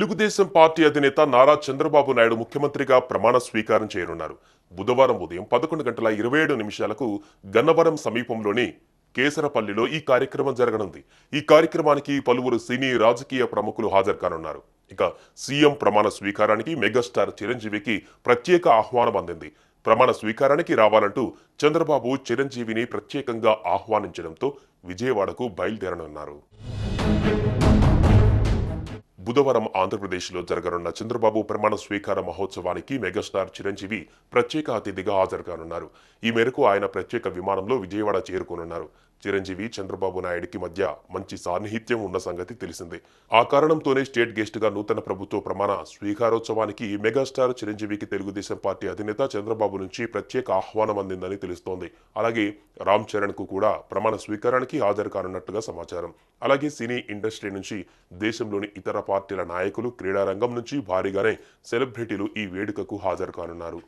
Telugu Desam party అధినేత నారా చంద్రబాబు నాయుడు ముఖ్యమంత్రిగా ప్రమాణ స్వీకారం చేయనున్నారు. బుధవారం ఉదయం 11:27 గన్నవరం సమీపంలోని కేసరపల్లిలో ఈ కార్యక్రమం జరగనుంది. ఈ కార్యక్రమానికి పలువురు సినీ రాజకీయ ప్రముఖులు హాజరు కానున్నారు. ఇక సీఎం ప్రమాణ స్వీకారానికి మెగాస్టార్ చిరంజీవికి ప్రత్యేక ఆహ్వానం అందింది. ప్రమాణ స్వీకారానికి రావాలంటూ చంద్రబాబు చిరంజీవిని ప్రత్యేకంగా ఆహ్వానించడంతో విజయవాడకు బయలుదేరనున్నారు. బుధవారం ఆంధ్రప్రదేశ్లో జరగనున్న చంద్రబాబు ప్రమాణ స్వీకార మహోత్సవానికి మెగాస్టార్ చిరంజీవి ప్రత్యేక అతిథిగా హాజరుకానున్నారు. ఈ మేరకు ఆయన ప్రత్యేక విమానంలో విజయవాడ చేరుకోనున్నారు. చిరంజీవి చంద్రబాబు నాయుడికి మధ్య మంచి సాన్నిహిత్యం ఉన్న సంగతి తెలిసిందే. ఆ కారణంతోనే స్టేట్ గెస్ట్ గా నూతన ప్రభుత్వ ప్రమాణ స్వీకారోత్సవానికి మెగాస్టార్ చిరంజీవికి తెలుగుదేశం పార్టీ అధినేత చంద్రబాబు నుంచి ప్రత్యేక ఆహ్వానం అందిందని తెలుస్తోంది. అలాగే రామ్ చరణ్ కు కూడా ప్రమాణ స్వీకారానికి హాజరు కానున్నట్టుగా సమాచారం. అలాగే సినీ ఇండస్ట్రీ నుంచి దేశంలోని ఇతర పార్టీల నాయకులు, క్రీడారంగం నుంచి భారీగానే సెలబ్రిటీలు ఈ వేడుకకు హాజరు కానున్నారు.